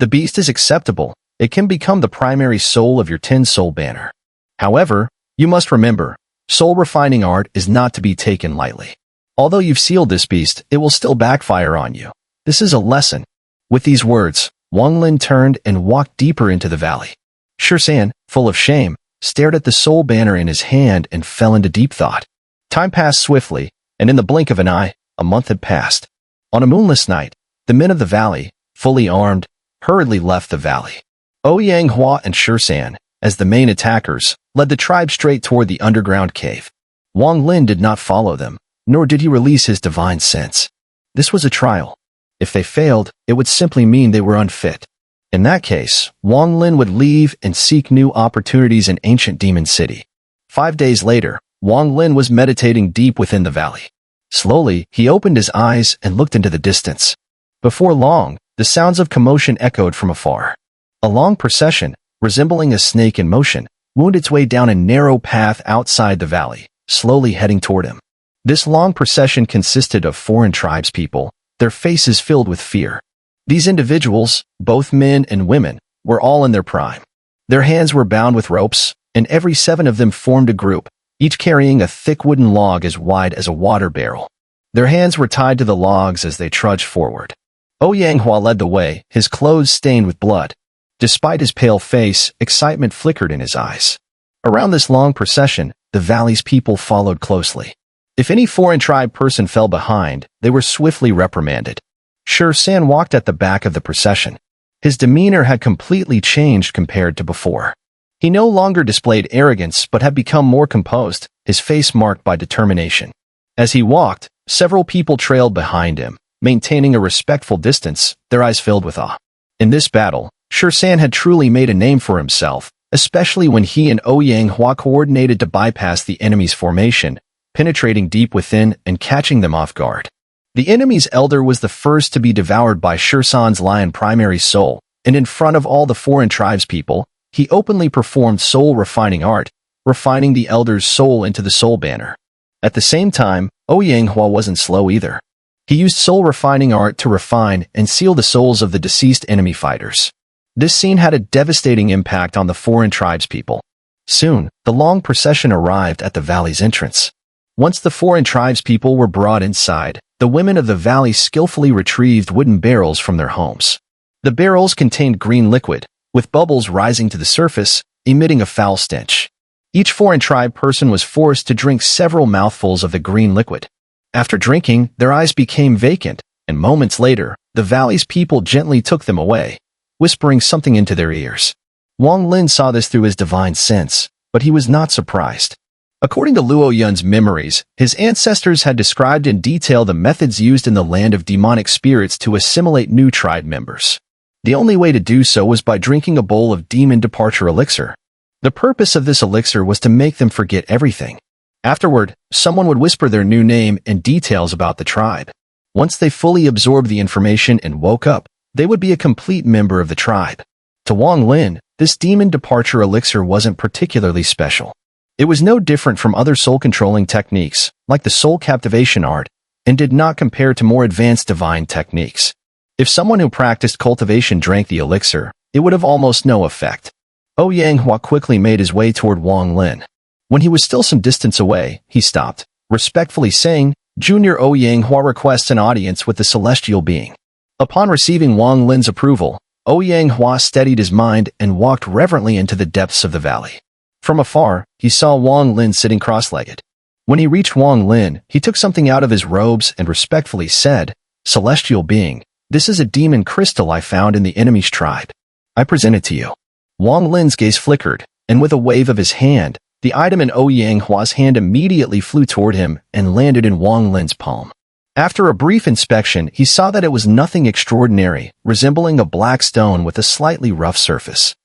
The beast is acceptable. It can become the primary soul of your 10-soul banner. However, you must remember, soul refining art is not to be taken lightly. Although you've sealed this beast, it will still backfire on you. This is a lesson. With these words, Wang Lin turned and walked deeper into the valley. Xun'er, full of shame, stared at the soul banner in his hand and fell into deep thought. Time passed swiftly, and in the blink of an eye, a month had passed. On a moonless night, the men of the valley, fully armed, hurriedly left the valley. Ouyang Hua and Xun'er, as the main attackers, led the tribe straight toward the underground cave. Wang Lin did not follow them, nor did he release his divine sense. This was a trial. If they failed, it would simply mean they were unfit. In that case, Wang Lin would leave and seek new opportunities in ancient Demon City. 5 days later, Wang Lin was meditating deep within the valley. Slowly, he opened his eyes and looked into the distance. Before long, the sounds of commotion echoed from afar. A long procession, resembling a snake in motion, wound its way down a narrow path outside the valley, slowly heading toward him. This long procession consisted of foreign tribespeople, their faces filled with fear. These individuals, both men and women, were all in their prime. Their hands were bound with ropes, and every 7 of them formed a group, each carrying a thick wooden log as wide as a water barrel. Their hands were tied to the logs as they trudged forward. Ouyang Hua led the way, his clothes stained with blood. Despite his pale face, excitement flickered in his eyes. Around this long procession, the valley's people followed closely. If any foreign tribe person fell behind, they were swiftly reprimanded. Xun'er walked at the back of the procession. His demeanor had completely changed compared to before. He no longer displayed arrogance but had become more composed, his face marked by determination. As he walked, several people trailed behind him, maintaining a respectful distance, their eyes filled with awe. In this battle, Xun'er had truly made a name for himself, especially when he and Ouyang Hua coordinated to bypass the enemy's formation, penetrating deep within and catching them off guard. The enemy's elder was the first to be devoured by Xun'er's lion primary soul, and in front of all the foreign tribespeople, he openly performed soul refining art, refining the elder's soul into the soul banner. At the same time, Ouyang Hua wasn't slow either. He used soul refining art to refine and seal the souls of the deceased enemy fighters. This scene had a devastating impact on the foreign tribespeople. Soon, the long procession arrived at the valley's entrance. Once the foreign tribespeople were brought inside, the women of the valley skillfully retrieved wooden barrels from their homes. The barrels contained green liquid, with bubbles rising to the surface, emitting a foul stench. Each foreign tribe person was forced to drink several mouthfuls of the green liquid. After drinking, their eyes became vacant, and moments later, the valley's people gently took them away, whispering something into their ears. Wang Lin saw this through his divine sense, but he was not surprised. According to Luo Yun's memories, his ancestors had described in detail the methods used in the land of demonic spirits to assimilate new tribe members. The only way to do so was by drinking a bowl of demon departure elixir. The purpose of this elixir was to make them forget everything. Afterward, someone would whisper their new name and details about the tribe. Once they fully absorbed the information and woke up, they would be a complete member of the tribe. To Wang Lin, this demon departure elixir wasn't particularly special. It was no different from other soul-controlling techniques, like the soul captivation art, and did not compare to more advanced divine techniques. If someone who practiced cultivation drank the elixir, it would have almost no effect. Ouyang Hua quickly made his way toward Wang Lin. When he was still some distance away, he stopped, respectfully saying, "Junior Ouyang Hua requests an audience with the celestial being." Upon receiving Wang Lin's approval, Ouyang Hua steadied his mind and walked reverently into the depths of the valley. From afar, he saw Wang Lin sitting cross-legged. When he reached Wang Lin, he took something out of his robes and respectfully said, "Celestial being, this is a demon crystal I found in the enemy's tribe. I present it to you." Wang Lin's gaze flickered, and with a wave of his hand, the item in Ouyang Hua's hand immediately flew toward him and landed in Wang Lin's palm. After a brief inspection, he saw that it was nothing extraordinary, resembling a black stone with a slightly rough surface.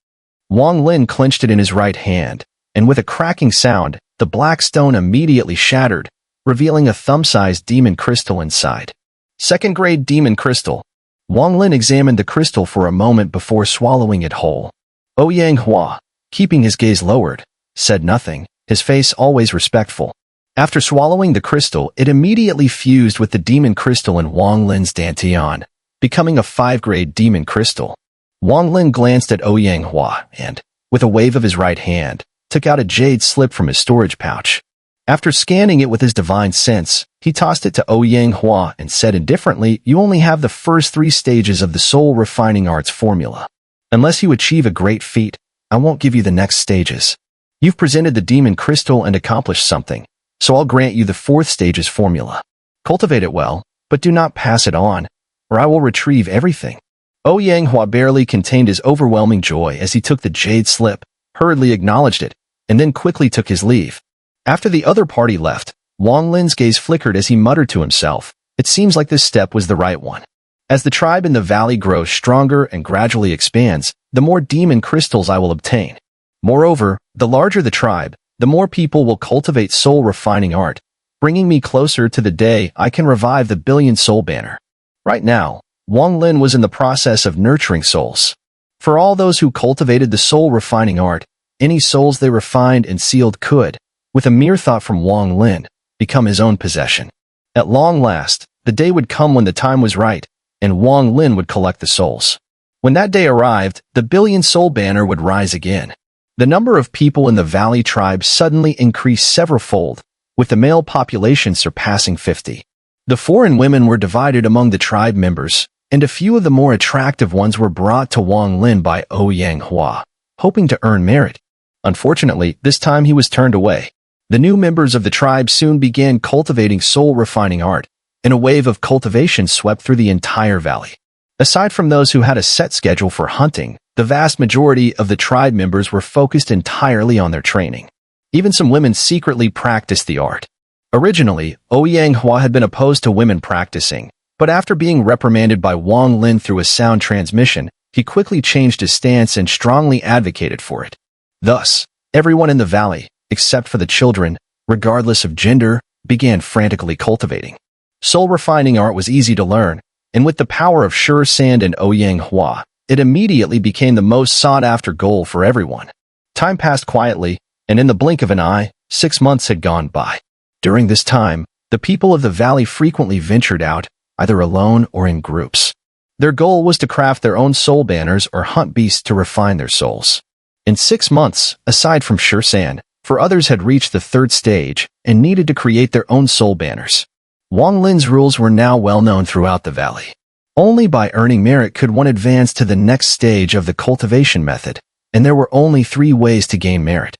Wang Lin clenched it in his right hand, and with a cracking sound, the black stone immediately shattered, revealing a thumb-sized demon crystal inside. Second-grade demon crystal. Wang Lin examined the crystal for a moment before swallowing it whole. Ouyang Hua, keeping his gaze lowered, said nothing, his face always respectful. After swallowing the crystal, it immediately fused with the demon crystal in Wang Lin's dantian, becoming a 5-grade demon crystal. Wang Lin glanced at Ouyang Hua and, with a wave of his right hand, took out a jade slip from his storage pouch. After scanning it with his divine sense, he tossed it to Ouyang Hua and said indifferently, "You only have the first 3 stages of the soul refining arts formula. Unless you achieve a great feat, I won't give you the next stages. You've presented the demon crystal and accomplished something, so I'll grant you the 4th stage's formula. Cultivate it well, but do not pass it on, or I will retrieve everything." Ouyang Hua barely contained his overwhelming joy as he took the jade slip, hurriedly acknowledged it, and then quickly took his leave. After the other party left, Wang Lin's gaze flickered as he muttered to himself, "It seems like this step was the right one. As the tribe in the valley grows stronger and gradually expands, the more demon crystals I will obtain. Moreover, the larger the tribe, the more people will cultivate soul refining art, bringing me closer to the day I can revive the billion soul banner." Right now, Wang Lin was in the process of nurturing souls. For all those who cultivated the soul refining art, any souls they refined and sealed could, with a mere thought from Wang Lin, become his own possession. At long last, the day would come when the time was right, and Wang Lin would collect the souls. When that day arrived, the billion soul banner would rise again. The number of people in the valley tribe suddenly increased several-fold, with the male population surpassing 50. The foreign women were divided among the tribe members, and a few of the more attractive ones were brought to Wang Lin by Ouyang Hua, hoping to earn merit. Unfortunately, this time he was turned away. The new members of the tribe soon began cultivating soul refining art, and a wave of cultivation swept through the entire valley. Aside from those who had a set schedule for hunting, the vast majority of the tribe members were focused entirely on their training. Even some women secretly practiced the art. Originally, Ouyang Hua had been opposed to women practicing, but after being reprimanded by Wang Lin through a sound transmission, he quickly changed his stance and strongly advocated for it. Thus, everyone in the valley, except for the children, regardless of gender, began frantically cultivating. Soul refining art was easy to learn, and with the power of sure sand and Ouyang Hua, it immediately became the most sought-after goal for everyone. Time passed quietly, and in the blink of an eye, 6 months had gone by. During this time, the people of the valley frequently ventured out, either alone or in groups. Their goal was to craft their own soul banners or hunt beasts to refine their souls. In 6 months, aside from sure sand, for others had reached the 3rd stage and needed to create their own soul banners. Wang Lin's rules were now well known throughout the valley. Only by earning merit could one advance to the next stage of the cultivation method, and there were only 3 ways to gain merit.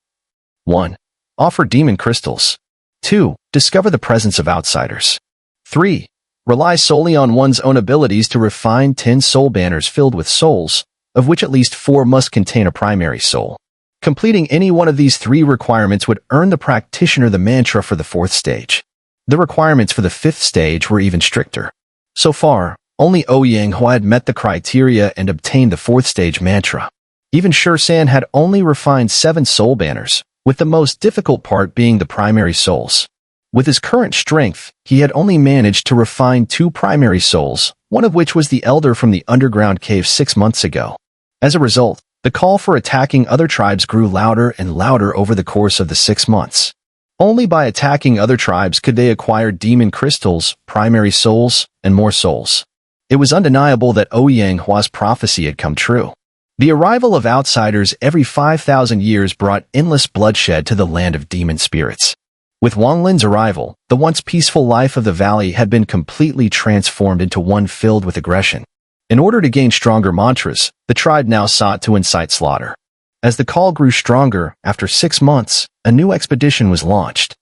1. Offer demon crystals. 2. Discover the presence of outsiders. 3. Rely solely on one's own abilities to refine 10 soul banners filled with souls, of which at least 4 must contain a primary soul. Completing any one of these 3 requirements would earn the practitioner the mantra for the 4th stage. The requirements for the 5th stage were even stricter. So far, only Ouyang Hua had met the criteria and obtained the 4th stage mantra. Even Sure San had only refined 7 soul banners, with the most difficult part being the primary souls. With his current strength, he had only managed to refine 2 primary souls, one of which was the elder from the underground cave 6 months ago. As a result, the call for attacking other tribes grew louder and louder over the course of the 6 months. Only by attacking other tribes could they acquire demon crystals, primary souls, and more souls. It was undeniable that Ouyang Hua's prophecy had come true. The arrival of outsiders every 5,000 years brought endless bloodshed to the land of demon spirits. With Wang Lin's arrival, the once peaceful life of the valley had been completely transformed into one filled with aggression. In order to gain stronger mantras, the tribe now sought to incite slaughter. As the call grew stronger, after 6 months, a new expedition was launched.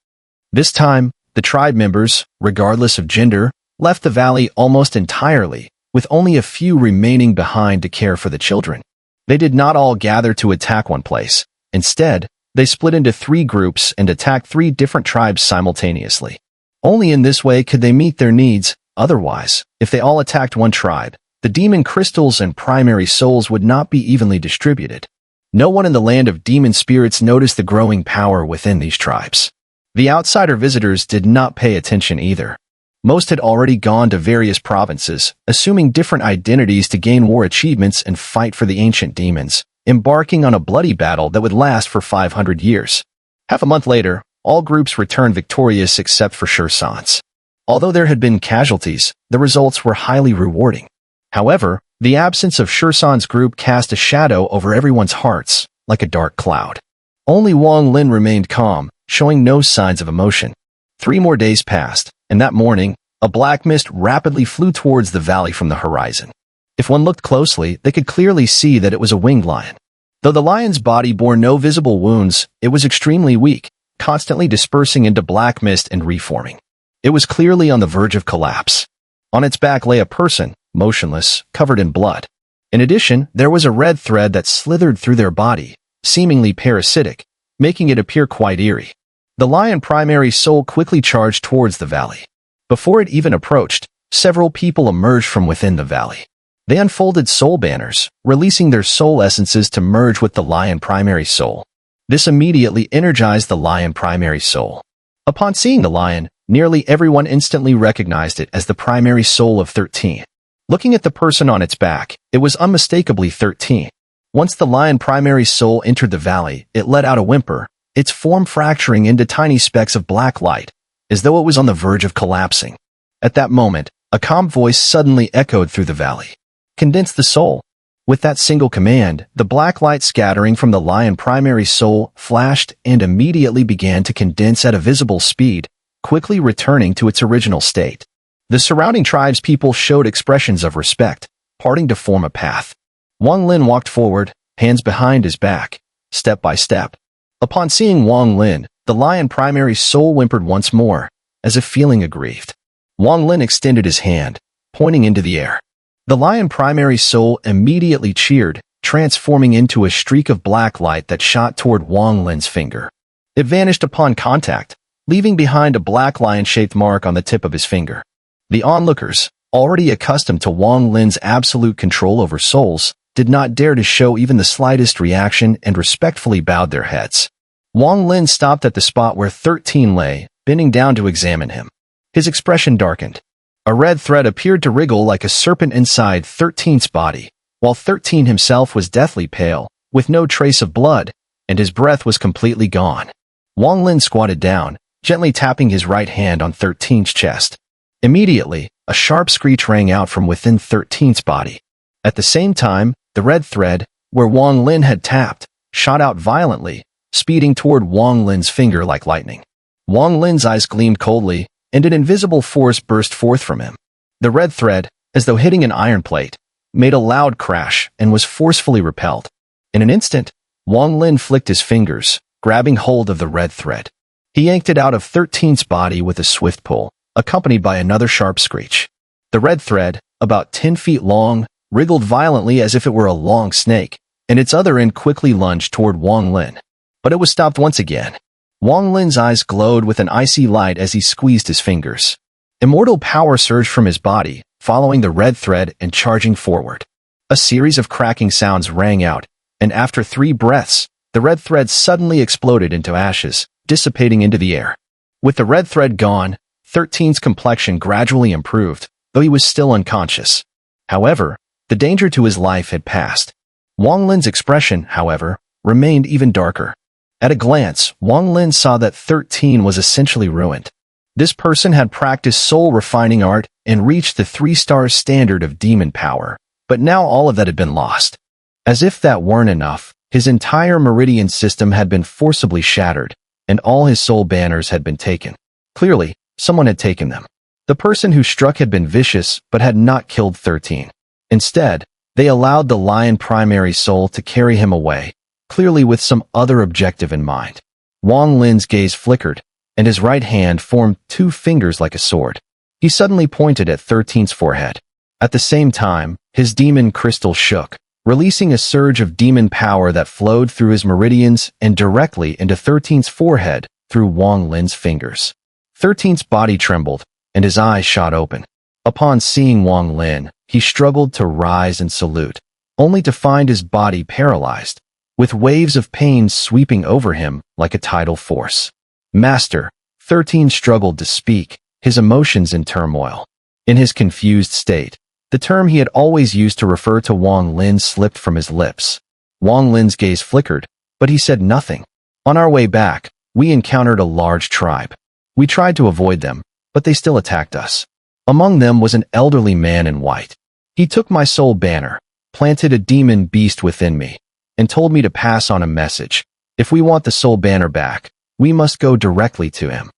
This time, the tribe members, regardless of gender, left the valley almost entirely, with only a few remaining behind to care for the children. They did not all gather to attack one place. Instead, they split into 3 groups and attacked 3 different tribes simultaneously. Only in this way could they meet their needs. Otherwise, if they all attacked one tribe, the demon crystals and primary souls would not be evenly distributed. No one in the land of demon spirits noticed the growing power within these tribes. The outsider visitors did not pay attention either. Most had already gone to various provinces, assuming different identities to gain war achievements and fight for the ancient demons, embarking on a bloody battle that would last for 500 years. Half a month later, all groups returned victorious except for Sure Sans. Although there had been casualties, the results were highly rewarding. However, The absence of Shursan's group cast a shadow over everyone's hearts, like a dark cloud. Only Wang Lin remained calm, showing no signs of emotion. 3 more days passed, and that morning, a black mist rapidly flew towards the valley from the horizon. If one looked closely, they could clearly see that it was a winged lion. Though the lion's body bore no visible wounds, it was extremely weak, constantly dispersing into black mist and reforming. It was clearly on the verge of collapse. On its back lay a person, motionless, covered in blood. In addition, there was a red thread that slithered through their body, seemingly parasitic, making it appear quite eerie. The lion primary soul quickly charged towards the valley. Before it even approached, several people emerged from within the valley. They unfolded soul banners, releasing their soul essences to merge with the lion primary soul. This immediately energized the lion primary soul. Upon seeing the lion, nearly everyone instantly recognized it as the primary soul of 13. Looking at the person on its back, it was unmistakably 13. Once the lion primary soul entered the valley, it let out a whimper, its form fracturing into tiny specks of black light, as though it was on the verge of collapsing. At that moment, a calm voice suddenly echoed through the valley. Condense the soul. With that single command, the black light scattering from the lion primary soul flashed and immediately began to condense at a visible speed, quickly returning to its original state. The surrounding tribes people showed expressions of respect, parting to form a path. Wang Lin walked forward, hands behind his back, step by step. Upon seeing Wang Lin, the lion primary soul whimpered once more, as if feeling aggrieved. Wang Lin extended his hand, pointing into the air. The lion primary soul immediately cheered, transforming into a streak of black light that shot toward Wang Lin's finger. It vanished upon contact, leaving behind a black lion-shaped mark on the tip of his finger. The onlookers, already accustomed to Wang Lin's absolute control over souls, did not dare to show even the slightest reaction and respectfully bowed their heads. Wang Lin stopped at the spot where 13 lay, bending down to examine him. His expression darkened. A red thread appeared to wriggle like a serpent inside 13's body, while 13 himself was deathly pale, with no trace of blood, and his breath was completely gone. Wang Lin squatted down, gently tapping his right hand on 13's chest. Immediately, a sharp screech rang out from within 13's body. At the same time, the red thread, where Wang Lin had tapped, shot out violently, speeding toward Wang Lin's finger like lightning. Wang Lin's eyes gleamed coldly, and an invisible force burst forth from him. The red thread, as though hitting an iron plate, made a loud crash and was forcefully repelled. In an instant, Wang Lin flicked his fingers, grabbing hold of the red thread. He yanked it out of 13's body with a swift pull, accompanied by another sharp screech. The red thread, about 10 feet long, wriggled violently as if it were a long snake, and its other end quickly lunged toward Wang Lin. But it was stopped once again. Wang Lin's eyes glowed with an icy light as he squeezed his fingers. Immortal power surged from his body, following the red thread and charging forward. A series of cracking sounds rang out, and after 3 breaths, the red thread suddenly exploded into ashes, dissipating into the air. With the red thread gone, 13's complexion gradually improved, though he was still unconscious. However, the danger to his life had passed. Wang Lin's expression, however, remained even darker. At a glance, Wang Lin saw that 13 was essentially ruined. This person had practiced soul refining art and reached the 3-star standard of demon power, but now all of that had been lost. As if that weren't enough, his entire meridian system had been forcibly shattered, and all his soul banners had been taken. Clearly, someone had taken them. The person who struck had been vicious but had not killed 13. Instead, they allowed the lion primary soul to carry him away, clearly with some other objective in mind. Wang Lin's gaze flickered, and his right hand formed 2 fingers like a sword. He suddenly pointed at 13's forehead. At the same time, his demon crystal shook, releasing a surge of demon power that flowed through his meridians and directly into 13's forehead through Wang Lin's fingers. 13's body trembled, and his eyes shot open. Upon seeing Wang Lin, he struggled to rise and salute, only to find his body paralyzed, with waves of pain sweeping over him like a tidal force. Master, 13 struggled to speak, his emotions in turmoil. In his confused state, the term he had always used to refer to Wang Lin slipped from his lips. Wang Lin's gaze flickered, but he said nothing. On our way back, we encountered a large tribe. We tried to avoid them, but they still attacked us. Among them was an elderly man in white. He took my soul banner, planted a demon beast within me, and told me to pass on a message. If we want the soul banner back, we must go directly to him.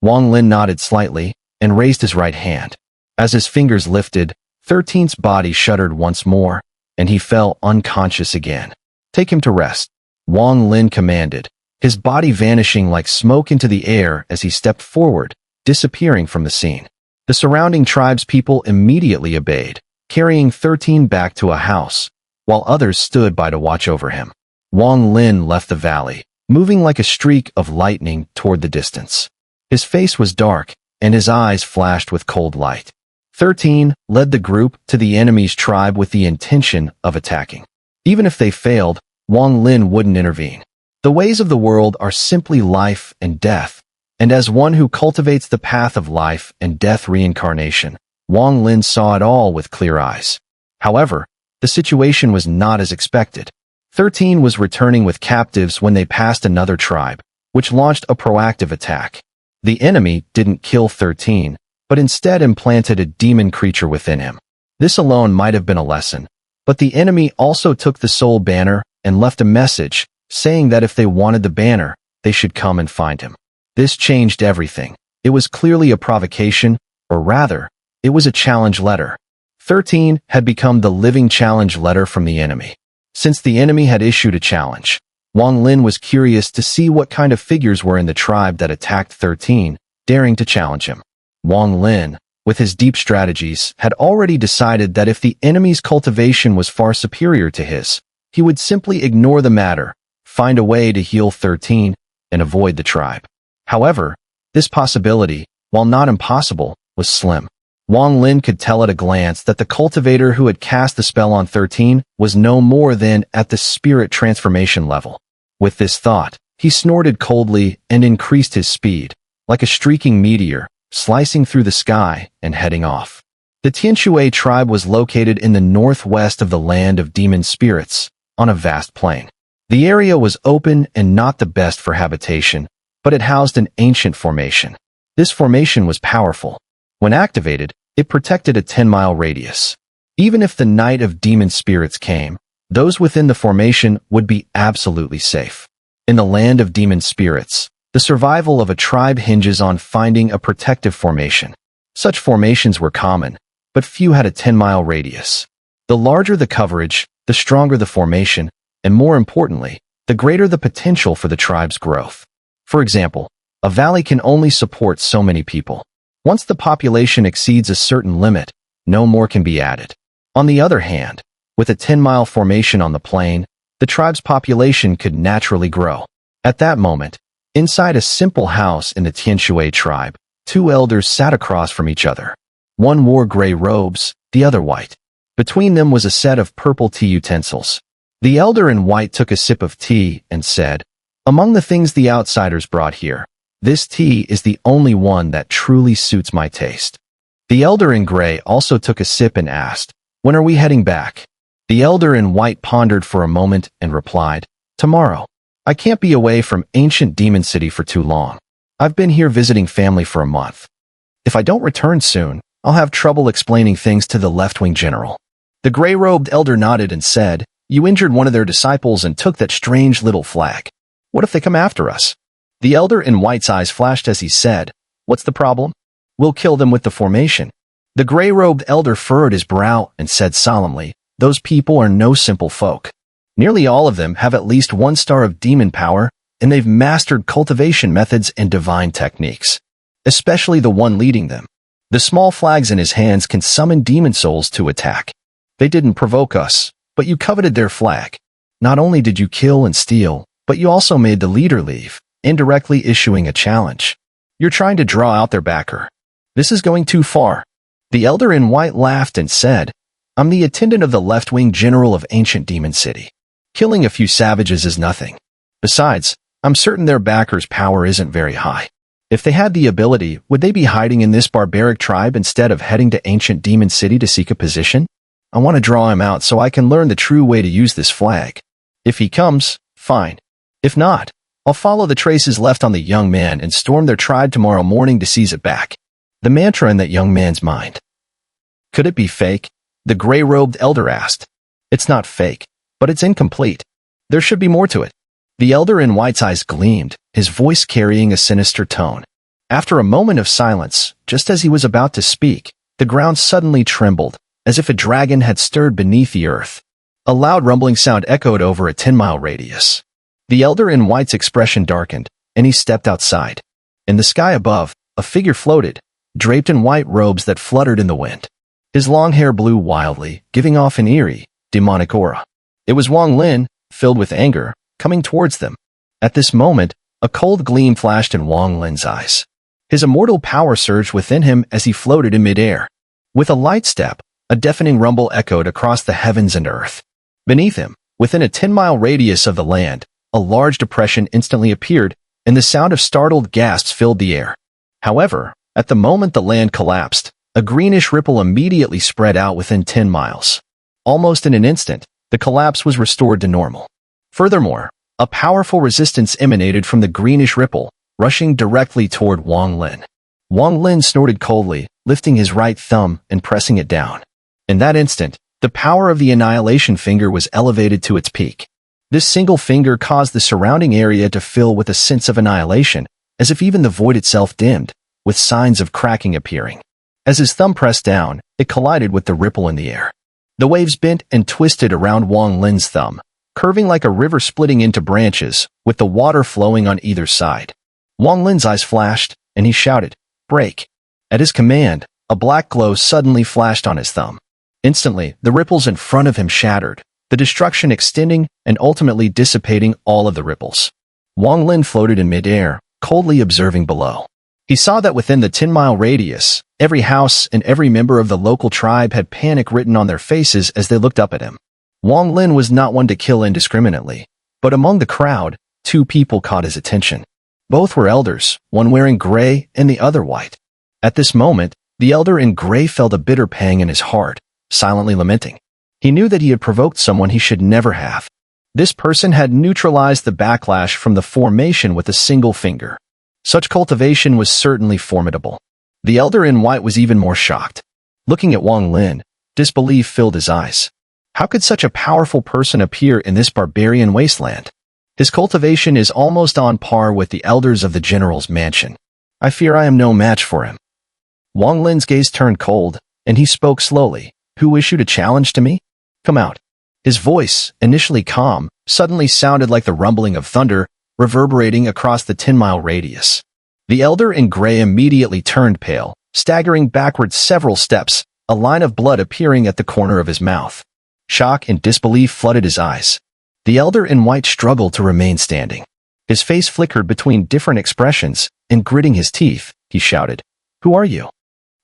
Wang Lin nodded slightly and raised his right hand. As his fingers lifted, 13's body shuddered once more, and he fell unconscious again. Take him to rest, Wang Lin commanded, his body vanishing like smoke into the air as he stepped forward, disappearing from the scene. The surrounding tribespeople immediately obeyed, carrying 13 back to a house, while others stood by to watch over him. Wang Lin left the valley, moving like a streak of lightning toward the distance. His face was dark, and his eyes flashed with cold light. 13 led the group to the enemy's tribe with the intention of attacking. Even if they failed, Wang Lin wouldn't intervene. The ways of the world are simply life and death, and as one who cultivates the path of life and death reincarnation, Wang Lin saw it all with clear eyes. However, the situation was not as expected. 13 was returning with captives when they passed another tribe, which launched a proactive attack. The enemy didn't kill 13, but instead implanted a demon creature within him. This alone might have been a lesson, but the enemy also took the soul banner and left a message, saying that if they wanted the banner, they should come and find him. This changed everything. It was clearly a provocation, or rather, it was a challenge letter. 13 had become the living challenge letter from the enemy. Since the enemy had issued a challenge, Wang Lin was curious to see what kind of figures were in the tribe that attacked 13, daring to challenge him. Wang Lin, with his deep strategies, had already decided that if the enemy's cultivation was far superior to his, he would simply ignore the matter, find a way to heal 13, and avoid the tribe. However, this possibility, while not impossible, was slim. Wang Lin could tell at a glance that the cultivator who had cast the spell on 13 was no more than at the spirit transformation level. With this thought, he snorted coldly and increased his speed, like a streaking meteor, slicing through the sky and heading off. The Tianshui tribe was located in the northwest of the land of demon spirits, on a vast plain. The area was open and not the best for habitation, but it housed an ancient formation. This formation was powerful. When activated, it protected a 10-mile radius. Even if the night of demon spirits came, those within the formation would be absolutely safe. In the land of demon spirits, the survival of a tribe hinges on finding a protective formation. Such formations were common, but few had a 10-mile radius. The larger the coverage, the stronger the formation, and more importantly, the greater the potential for the tribe's growth. For example, a valley can only support so many people. Once the population exceeds a certain limit, no more can be added. On the other hand, with a 10-mile formation on the plain, the tribe's population could naturally grow. At that moment, inside a simple house in the Tianshui tribe, two elders sat across from each other. One wore gray robes, the other white. Between them was a set of purple tea utensils. The elder in white took a sip of tea and said, "Among the things the outsiders brought here, this tea is the only one that truly suits my taste." The elder in gray also took a sip and asked, "When are we heading back?" The elder in white pondered for a moment and replied, "Tomorrow. I can't be away from ancient Demon City for too long. I've been here visiting family for a month. If I don't return soon, I'll have trouble explaining things to the left-wing general." The gray-robed elder nodded and said, "You injured one of their disciples and took that strange little flag. What if they come after us?" The elder in white's eyes flashed as he said, "What's the problem? We'll kill them with the formation." The gray-robed elder furrowed his brow and said solemnly, "Those people are no simple folk. Nearly all of them have at least one star of demon power, and they've mastered cultivation methods and divine techniques, especially the one leading them. The small flags in his hands can summon demon souls to attack. They didn't provoke us, but you coveted their flag. Not only did you kill and steal, but you also made the leader leave, indirectly issuing a challenge. You're trying to draw out their backer. This is going too far." The elder in white laughed and said, "I'm the attendant of the left-wing general of ancient Demon City. Killing a few savages is nothing. Besides, I'm certain their backers' power isn't very high. If they had the ability, would they be hiding in this barbaric tribe instead of heading to ancient Demon City to seek a position? I want to draw him out so I can learn the true way to use this flag. If he comes, fine. If not, I'll follow the traces left on the young man and storm their tribe tomorrow morning to seize it back." The mantra in that young man's mind. Could it be fake? The gray-robed elder asked. It's not fake, but it's incomplete. There should be more to it. The elder in white's eyes gleamed, his voice carrying a sinister tone. After a moment of silence, just as he was about to speak, the ground suddenly trembled, as if a dragon had stirred beneath the earth. A loud rumbling sound echoed over a 10-mile radius. The elder in white's expression darkened, and he stepped outside. In the sky above, a figure floated, draped in white robes that fluttered in the wind. His long hair blew wildly, giving off an eerie, demonic aura. It was Wang Lin, filled with anger, coming towards them. At this moment, a cold gleam flashed in Wang Lin's eyes. His immortal power surged within him as he floated in midair. With a light step, a deafening rumble echoed across the heavens and earth. Beneath him, within a 10-mile radius of the land, a large depression instantly appeared, and the sound of startled gasps filled the air. However, at the moment the land collapsed, a greenish ripple immediately spread out within 10 miles. Almost in an instant, the collapse was restored to normal. Furthermore, a powerful resistance emanated from the greenish ripple, rushing directly toward Wang Lin. Wang Lin snorted coldly, lifting his right thumb and pressing it down. In that instant, the power of the annihilation finger was elevated to its peak. This single finger caused the surrounding area to fill with a sense of annihilation, as if even the void itself dimmed, with signs of cracking appearing. As his thumb pressed down, it collided with the ripple in the air. The waves bent and twisted around Wang Lin's thumb, curving like a river splitting into branches, with the water flowing on either side. Wang Lin's eyes flashed, and he shouted, "Break!" At his command, a black glow suddenly flashed on his thumb. Instantly, the ripples in front of him shattered, the destruction extending and ultimately dissipating all of the ripples. Wang Lin floated in midair, coldly observing below. He saw that within the 10-mile radius, every house and every member of the local tribe had panic written on their faces as they looked up at him. Wang Lin was not one to kill indiscriminately, but among the crowd, two people caught his attention. Both were elders, one wearing gray and the other white. At this moment, the elder in gray felt a bitter pang in his heart, silently lamenting. He knew that he had provoked someone he should never have. This person had neutralized the backlash from the formation with a single finger. Such cultivation was certainly formidable. The elder in white was even more shocked. Looking at Wang Lin, disbelief filled his eyes. How could such a powerful person appear in this barbarian wasteland? His cultivation is almost on par with the elders of the general's mansion. I fear I am no match for him. Wang Lin's gaze turned cold, and he spoke slowly. Who issued a challenge to me? Come out. His voice, initially calm, suddenly sounded like the rumbling of thunder, reverberating across the 10-mile radius. The elder in gray immediately turned pale, staggering backward several steps, a line of blood appearing at the corner of his mouth. Shock and disbelief flooded his eyes. The elder in white struggled to remain standing. His face flickered between different expressions, and gritting his teeth, he shouted, "Who are you?"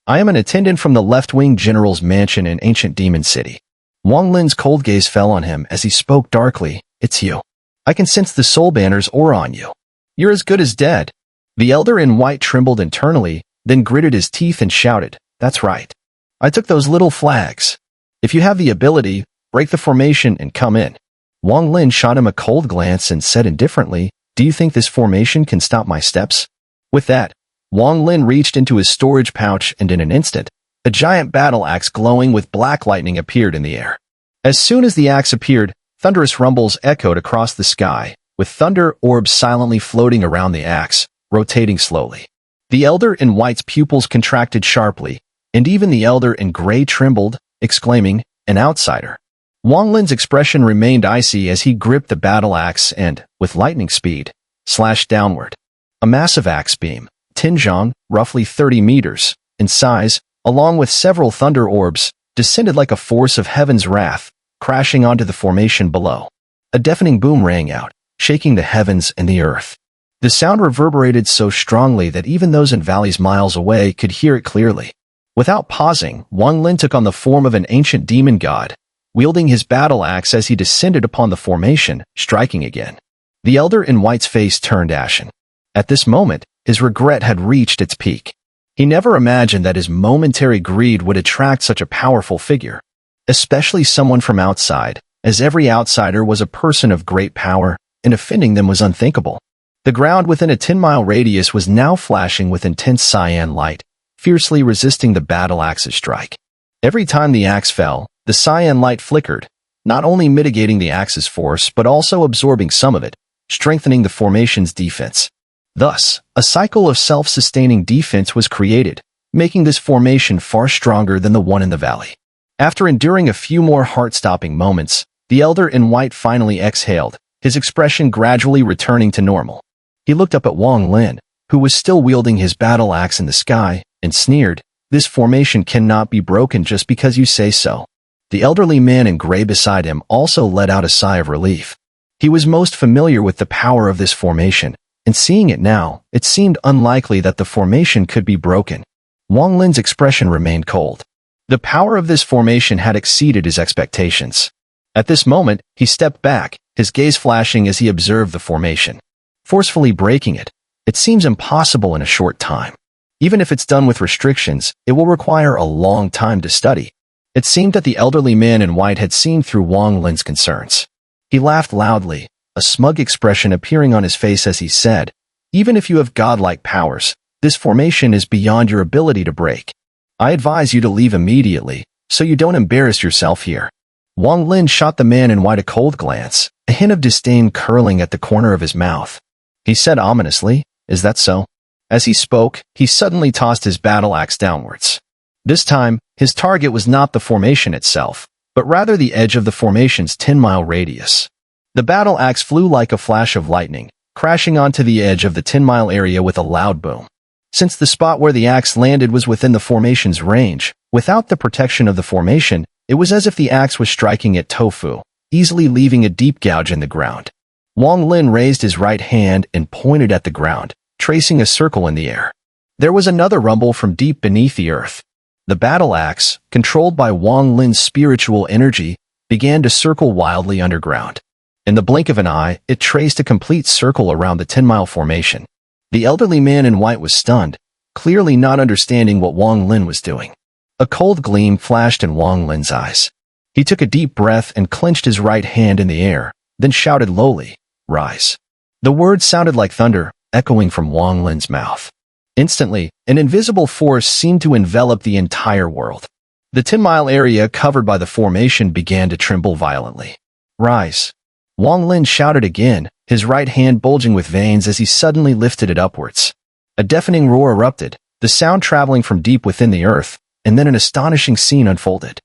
"I am an attendant from the left-wing general's mansion in ancient Demon City." Wang Lin's cold gaze fell on him as he spoke darkly, "It's you. I can sense the soul banner's aura on you. You're as good as dead." The elder in white trembled internally, then gritted his teeth and shouted, "That's right. I took those little flags. If you have the ability, break the formation and come in." Wang Lin shot him a cold glance and said indifferently, "Do you think this formation can stop my steps?" With that, Wang Lin reached into his storage pouch and in an instant, a giant battle axe glowing with black lightning appeared in the air. As soon as the axe appeared, thunderous rumbles echoed across the sky, with thunder orbs silently floating around the axe, rotating slowly. The elder in white's pupils contracted sharply, and even the elder in gray trembled, exclaiming, "An outsider." Wang Lin's expression remained icy as he gripped the battle axe and, with lightning speed, slashed downward. A massive axe beam, Tianzhong, roughly 30 meters, in size, along with several thunder orbs, descended like a force of heaven's wrath, crashing onto the formation below. A deafening boom rang out, shaking the heavens and the earth. The sound reverberated so strongly that even those in valleys miles away could hear it clearly. Without pausing, Wang Lin took on the form of an ancient demon god, wielding his battle axe as he descended upon the formation, striking again. The elder in white's face turned ashen. At this moment, his regret had reached its peak. He never imagined that his momentary greed would attract such a powerful figure, especially someone from outside, as every outsider was a person of great power, and offending them was unthinkable. The ground within a 10-mile radius was now flashing with intense cyan light, fiercely resisting the battle axe's strike. Every time the axe fell, The cyan light flickered, not only mitigating the axe's force but also absorbing some of it, strengthening the formation's defense. Thus, a cycle of self-sustaining defense was created, making this formation far stronger than the one in the valley. After enduring a few more heart-stopping moments, the elder in white finally exhaled, his expression gradually returning to normal. He looked up at Wang Lin, who was still wielding his battle axe in the sky, and sneered, "This formation cannot be broken just because you say so." The elderly man in gray beside him also let out a sigh of relief. He was most familiar with the power of this formation, and seeing it now, it seemed unlikely that the formation could be broken. Wang Lin's expression remained cold. The power of this formation had exceeded his expectations. At this moment, he stepped back, his gaze flashing as he observed the formation. Forcefully breaking it, it seems impossible in a short time. Even if it's done with restrictions, it will require a long time to study. It seemed that the elderly man in white had seen through Wang Lin's concerns. He laughed loudly, a smug expression appearing on his face as he said, "Even if you have godlike powers, this formation is beyond your ability to break. I advise you to leave immediately, so you don't embarrass yourself here." Wang Lin shot the man in white a cold glance, a hint of disdain curling at the corner of his mouth. He said ominously, "Is that so?" As he spoke, he suddenly tossed his battle axe downwards. This time, his target was not the formation itself, but rather the edge of the formation's 10-mile radius. The battle axe flew like a flash of lightning, crashing onto the edge of the 10-mile area with a loud boom. Since the spot where the axe landed was within the formation's range, without the protection of the formation, it was as if the axe was striking at tofu, easily leaving a deep gouge in the ground. Wang Lin raised his right hand and pointed at the ground, tracing a circle in the air. There was another rumble from deep beneath the earth. The battle axe, controlled by Wang Lin's spiritual energy, began to circle wildly underground. In the blink of an eye, it traced a complete circle around the 10-mile formation. The elderly man in white was stunned, clearly not understanding what Wang Lin was doing. A cold gleam flashed in Wang Lin's eyes. He took a deep breath and clenched his right hand in the air, then shouted lowly, "Rise." The words sounded like thunder, echoing from Wang Lin's mouth. Instantly, an invisible force seemed to envelop the entire world. The 10-mile area covered by the formation began to tremble violently. "Rise." Wang Lin shouted again, his right hand bulging with veins as he suddenly lifted it upwards. A deafening roar erupted, the sound traveling from deep within the earth, and then an astonishing scene unfolded.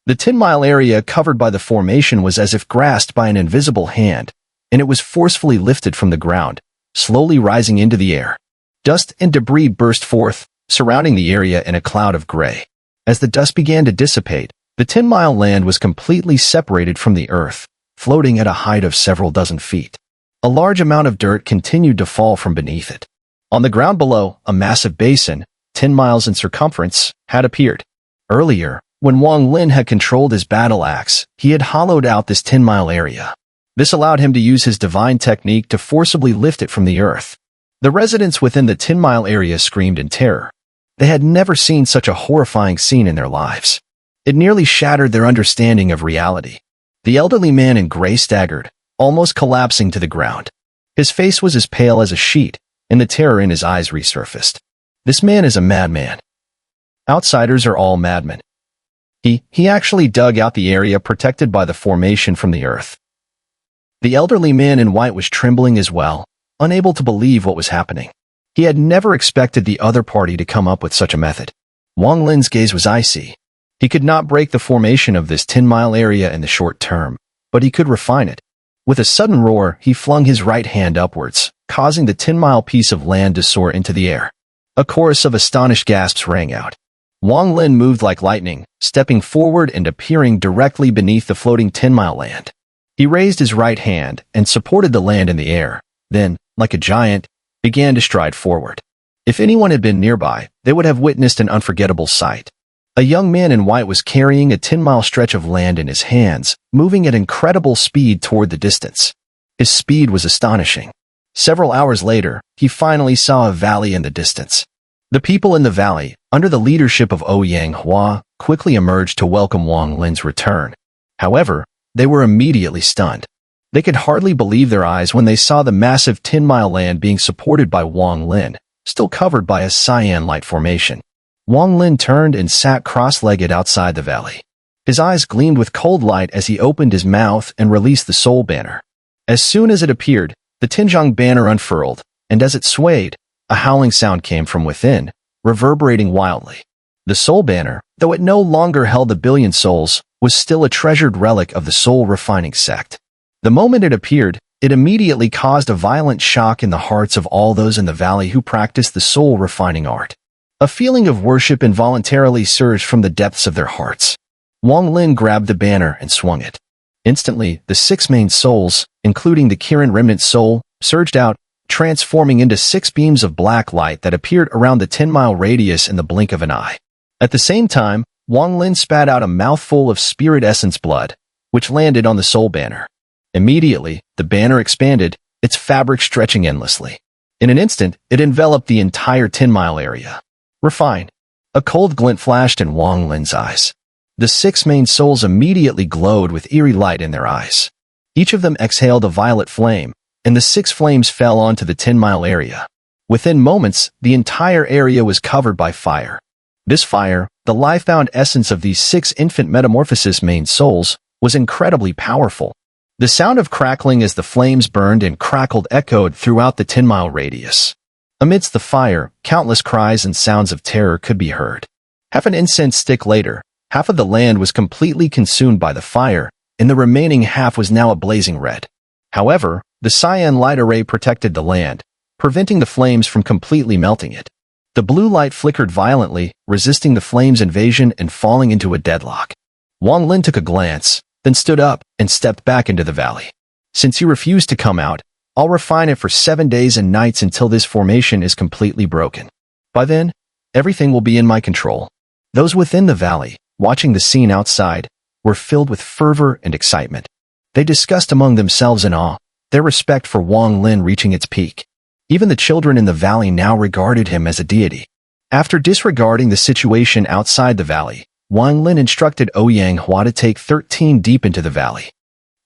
The 10-mile area covered by the formation was as if grasped by an invisible hand, and it was forcefully lifted from the ground, slowly rising into the air. Dust and debris burst forth, surrounding the area in a cloud of gray. As the dust began to dissipate, the 10-mile land was completely separated from the earth, floating at a height of several dozen feet. A large amount of dirt continued to fall from beneath it. On the ground below, a massive basin, 10 miles in circumference, had appeared. Earlier, when Wang Lin had controlled his battle axe, he had hollowed out this 10-mile area. This allowed him to use his divine technique to forcibly lift it from the earth. The residents within the 10-mile area screamed in terror. They had never seen such a horrifying scene in their lives. It nearly shattered their understanding of reality. The elderly man in gray staggered, almost collapsing to the ground. His face was as pale as a sheet, and the terror in his eyes resurfaced. This man is a madman. Outsiders are all madmen. He actually dug out the area protected by the formation from the earth. The elderly man in white was trembling as well, unable to believe what was happening. He had never expected the other party to come up with such a method. Wang Lin's gaze was icy. He could not break the formation of this 10-mile area in the short term, but he could refine it. With a sudden roar, he flung his right hand upwards, causing the 10-mile piece of land to soar into the air. A chorus of astonished gasps rang out. Wang Lin moved like lightning, stepping forward and appearing directly beneath the floating 10-mile land. He raised his right hand and supported the land in the air, then, like a giant, began to stride forward. If anyone had been nearby, they would have witnessed an unforgettable sight. A young man in white was carrying a 10-mile stretch of land in his hands, moving at incredible speed toward the distance. His speed was astonishing. Several hours later, he finally saw a valley in the distance. The people in the valley, under the leadership of Ouyang Hua, quickly emerged to welcome Wang Lin's return. However, they were immediately stunned. They could hardly believe their eyes when they saw the massive 10-mile land being supported by Wang Lin, still covered by a cyan light formation. Wang Lin turned and sat cross-legged outside the valley. His eyes gleamed with cold light as he opened his mouth and released the soul banner. As soon as it appeared, the Tinjiang banner unfurled, and as it swayed, a howling sound came from within, reverberating wildly. The soul banner, though it no longer held the billion souls, was still a treasured relic of the soul refining sect. The moment it appeared, it immediately caused a violent shock in the hearts of all those in the valley who practiced the soul refining art. A feeling of worship involuntarily surged from the depths of their hearts. Wang Lin grabbed the banner and swung it. Instantly, the 6 main souls, including the Kirin remnant soul, surged out, transforming into 6 beams of black light that appeared around the 10-mile radius in the blink of an eye. At the same time, Wang Lin spat out a mouthful of spirit essence blood, which landed on the soul banner. Immediately, the banner expanded, its fabric stretching endlessly. In an instant, it enveloped the entire 10-mile area. Refine. A cold glint flashed in Wang Lin's eyes. The 6 main souls immediately glowed with eerie light in their eyes. Each of them exhaled a violet flame, and the 6 flames fell onto the 10-mile area. Within moments, the entire area was covered by fire. This fire, the life-bound essence of these 6 infant metamorphosis main souls, was incredibly powerful. The sound of crackling as the flames burned and crackled echoed throughout the 10-mile radius. Amidst the fire, countless cries and sounds of terror could be heard. Half an incense stick later, half of the land was completely consumed by the fire, and the remaining half was now a blazing red. However, the cyan light array protected the land, preventing the flames from completely melting it. The blue light flickered violently, resisting the flames' invasion and falling into a deadlock. Wang Lin took a glance, then stood up and stepped back into the valley. Since you refuse to come out, I'll refine it for 7 days and nights until this formation is completely broken. By then, everything will be in my control. Those within the valley, watching the scene outside, were filled with fervor and excitement. They discussed among themselves in awe, their respect for Wang Lin reaching its peak. Even the children in the valley now regarded him as a deity. After disregarding the situation outside the valley, Wang Lin instructed Ouyang Hua to take 13 deep into the valley.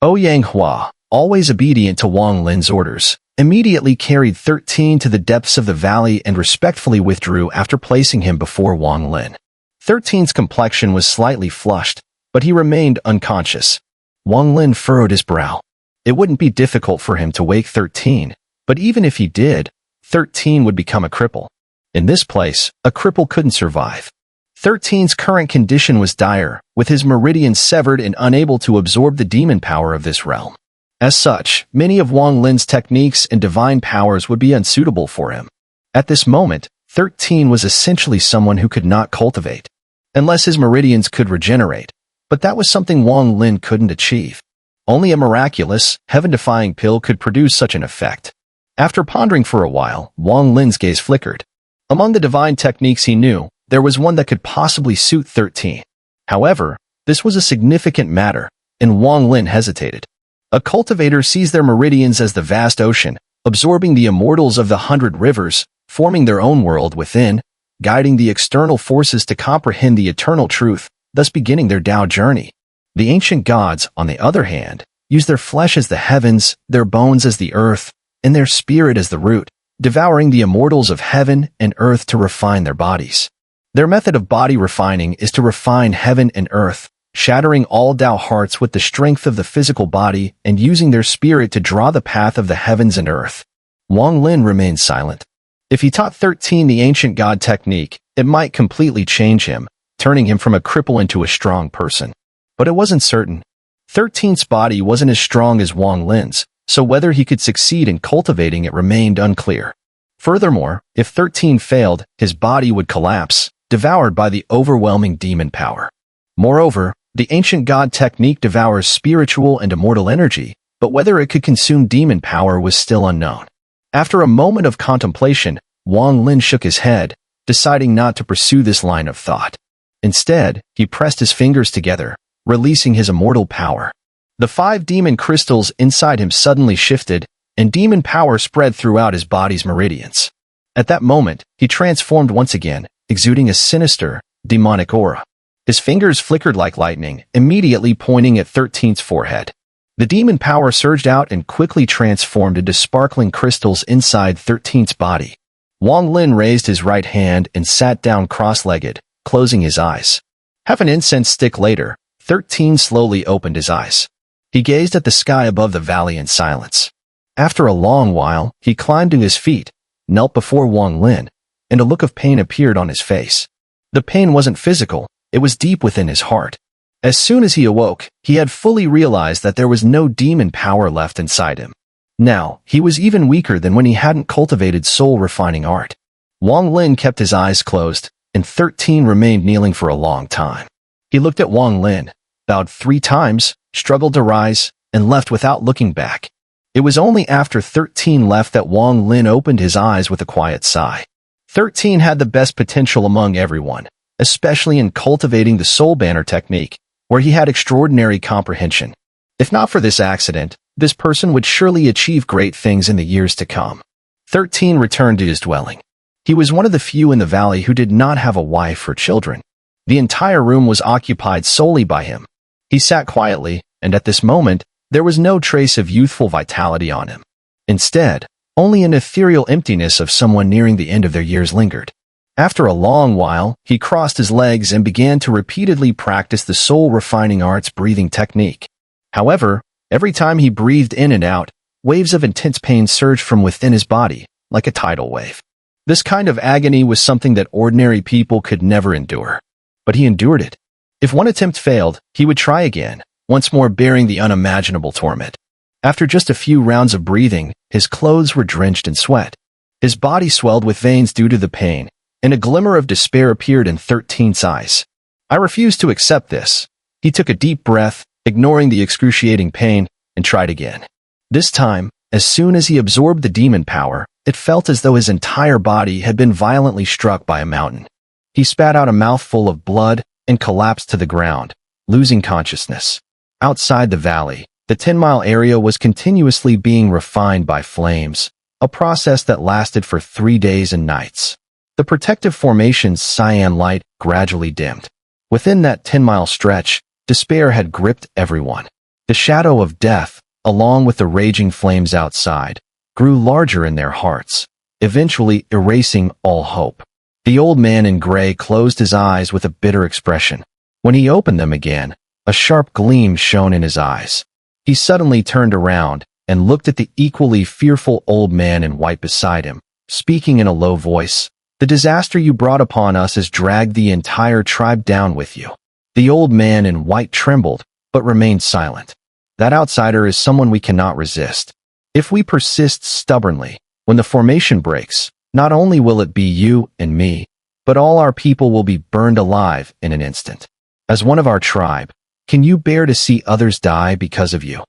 Ouyang Hua, always obedient to Wang Lin's orders, immediately carried 13 to the depths of the valley and respectfully withdrew after placing him before Wang Lin. 13's complexion was slightly flushed, but he remained unconscious. Wang Lin furrowed his brow. It wouldn't be difficult for him to wake 13, but even if he did, 13 would become a cripple. In this place, a cripple couldn't survive. 13's current condition was dire, with his meridians severed and unable to absorb the demon power of this realm. As such, many of Wang Lin's techniques and divine powers would be unsuitable for him. At this moment, 13 was essentially someone who could not cultivate, unless his meridians could regenerate, but that was something Wang Lin couldn't achieve. Only a miraculous, heaven-defying pill could produce such an effect. After pondering for a while, Wang Lin's gaze flickered. Among the divine techniques he knew, there was one that could possibly suit 13. However, this was a significant matter, and Wang Lin hesitated. A cultivator sees their meridians as the vast ocean, absorbing the immortals of the 100 rivers, forming their own world within, guiding the external forces to comprehend the eternal truth, thus beginning their Tao journey. The ancient gods, on the other hand, use their flesh as the heavens, their bones as the earth, and their spirit as the root, devouring the immortals of heaven and earth to refine their bodies. Their method of body refining is to refine heaven and earth, shattering all Tao hearts with the strength of the physical body and using their spirit to draw the path of the heavens and earth. Wang Lin remained silent. If he taught 13 the ancient god technique, it might completely change him, turning him from a cripple into a strong person. But it wasn't certain. 13's body wasn't as strong as Wang Lin's, so whether he could succeed in cultivating it remained unclear. Furthermore, if 13 failed, his body would collapse, devoured by the overwhelming demon power. Moreover, the ancient god technique devours spiritual and immortal energy, but whether it could consume demon power was still unknown. After a moment of contemplation, Wang Lin shook his head, deciding not to pursue this line of thought. Instead, he pressed his fingers together, releasing his immortal power. The 5 demon crystals inside him suddenly shifted, and demon power spread throughout his body's meridians. At that moment, he transformed once again, exuding a sinister, demonic aura. His fingers flickered like lightning, immediately pointing at 13's forehead. The demon power surged out and quickly transformed into sparkling crystals inside 13's body. Wang Lin raised his right hand and sat down cross-legged, closing his eyes. Half an incense stick later, 13 slowly opened his eyes. He gazed at the sky above the valley in silence. After a long while, he climbed to his feet, knelt before Wang Lin, and a look of pain appeared on his face. The pain wasn't physical, it was deep within his heart. As soon as he awoke, he had fully realized that there was no demon power left inside him. Now, he was even weaker than when he hadn't cultivated soul-refining art. Wang Lin kept his eyes closed, and 13 remained kneeling for a long time. He looked at Wang Lin, bowed 3 times, struggled to rise, and left without looking back. It was only after 13 left that Wang Lin opened his eyes with a quiet sigh. 13 had the best potential among everyone, especially in cultivating the soul banner technique, where he had extraordinary comprehension. If not for this accident, this person would surely achieve great things in the years to come. 13 returned to his dwelling. He was one of the few in the valley who did not have a wife or children. The entire room was occupied solely by him. He sat quietly, and at this moment, there was no trace of youthful vitality on him. Instead, only an ethereal emptiness of someone nearing the end of their years lingered. After a long while, he crossed his legs and began to repeatedly practice the soul-refining art's breathing technique. However, every time he breathed in and out, waves of intense pain surged from within his body, like a tidal wave. This kind of agony was something that ordinary people could never endure. But he endured it. If one attempt failed, he would try again, once more bearing the unimaginable torment. After just a few rounds of breathing, his clothes were drenched in sweat. His body swelled with veins due to the pain, and a glimmer of despair appeared in 13's eyes. I refused to accept this. He took a deep breath, ignoring the excruciating pain, and tried again. This time, as soon as he absorbed the demon power, it felt as though his entire body had been violently struck by a mountain. He spat out a mouthful of blood and collapsed to the ground, losing consciousness. Outside the valley, the 10-mile area was continuously being refined by flames, a process that lasted for 3 days and nights. The protective formation's cyan light gradually dimmed. Within that 10-mile stretch, despair had gripped everyone. The shadow of death, along with the raging flames outside, grew larger in their hearts, eventually erasing all hope. The old man in gray closed his eyes with a bitter expression. When he opened them again, a sharp gleam shone in his eyes. He suddenly turned around and looked at the equally fearful old man in white beside him, speaking in a low voice. "The disaster you brought upon us has dragged the entire tribe down with you." The old man in white trembled, but remained silent. "That outsider is someone we cannot resist. If we persist stubbornly, when the formation breaks, not only will it be you and me, but all our people will be burned alive in an instant. As one of our tribe, can you bear to see others die because of you?"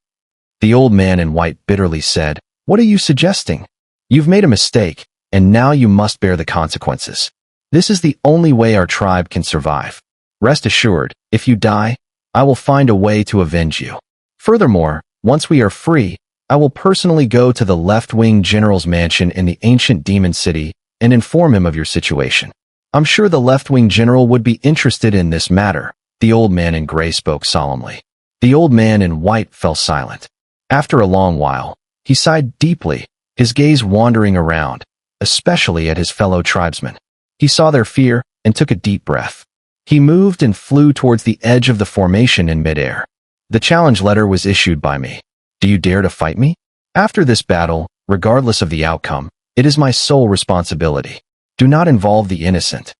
The old man in white bitterly said, "What are you suggesting? You've made a mistake, and now you must bear the consequences. This is the only way our tribe can survive. Rest assured, if you die, I will find a way to avenge you. Furthermore, once we are free, I will personally go to the left-wing general's mansion in the ancient demon city and inform him of your situation. I'm sure the left-wing general would be interested in this matter." The old man in gray spoke solemnly. The old man in white fell silent. After a long while, he sighed deeply, his gaze wandering around, especially at his fellow tribesmen. He saw their fear and took a deep breath. He moved and flew towards the edge of the formation in midair. "The challenge letter was issued by me. Do you dare to fight me? After this battle, regardless of the outcome, it is my sole responsibility. Do not involve the innocent."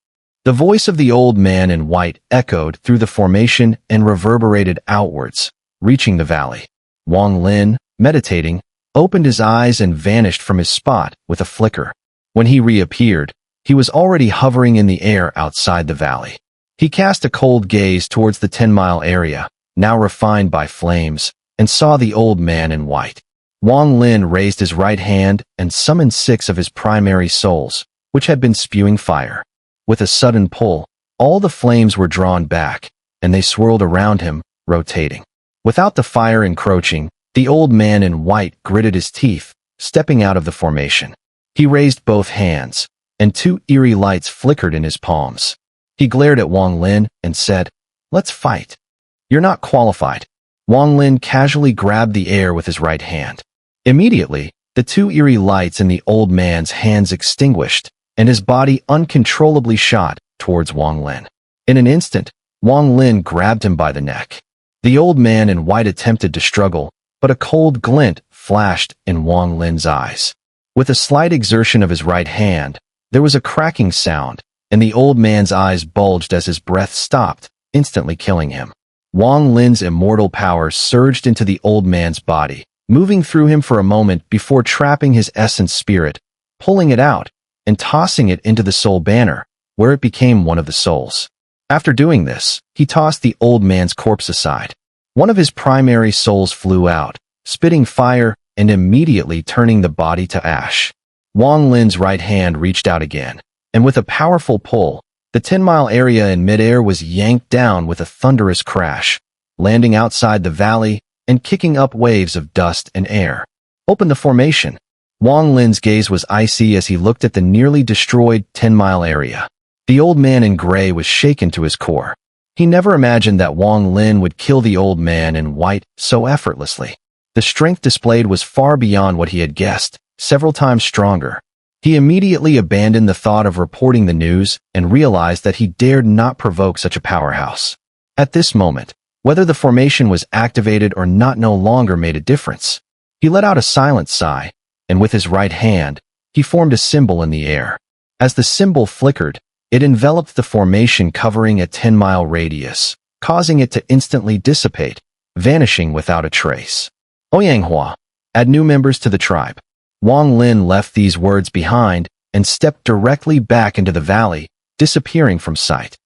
The voice of the old man in white echoed through the formation and reverberated outwards, reaching the valley. Wang Lin, meditating, opened his eyes and vanished from his spot with a flicker. When he reappeared, he was already hovering in the air outside the valley. He cast a cold gaze towards the 10-mile area, now refined by flames, and saw the old man in white. Wang Lin raised his right hand and summoned 6 of his primary souls, which had been spewing fire. With a sudden pull, all the flames were drawn back, and they swirled around him, rotating. Without the fire encroaching, the old man in white gritted his teeth, stepping out of the formation. He raised both hands, and 2 eerie lights flickered in his palms. He glared at Wang Lin and said, "Let's fight." "You're not qualified." Wang Lin casually grabbed the air with his right hand. Immediately, the 2 eerie lights in the old man's hands extinguished, and his body uncontrollably shot towards Wang Lin. In an instant, Wang Lin grabbed him by the neck. The old man in white attempted to struggle, but a cold glint flashed in Wang Lin's eyes. With a slight exertion of his right hand, there was a cracking sound, and the old man's eyes bulged as his breath stopped, instantly killing him. Wang Lin's immortal power surged into the old man's body, moving through him for a moment before trapping his essence spirit, pulling it out, and tossing it into the soul banner, where it became one of the souls. After doing this, he tossed the old man's corpse aside. One of his primary souls flew out, spitting fire and immediately turning the body to ash. Wang Lin's right hand reached out again, and with a powerful pull, the 10-mile area in midair was yanked down with a thunderous crash, landing outside the valley and kicking up waves of dust and air. Open the formation. Wang Lin's gaze was icy as he looked at the nearly destroyed 10-mile area. The old man in gray was shaken to his core. He never imagined that Wang Lin would kill the old man in white so effortlessly. The strength displayed was far beyond what he had guessed, several times stronger. He immediately abandoned the thought of reporting the news and realized that he dared not provoke such a powerhouse. At this moment, whether the formation was activated or not no longer made a difference. He let out a silent sigh, and with his right hand, he formed a symbol in the air. As the symbol flickered, it enveloped the formation covering a 10-mile radius, causing it to instantly dissipate, vanishing without a trace. Oyanghua, add new members to the tribe. Wang Lin left these words behind and stepped directly back into the valley, disappearing from sight.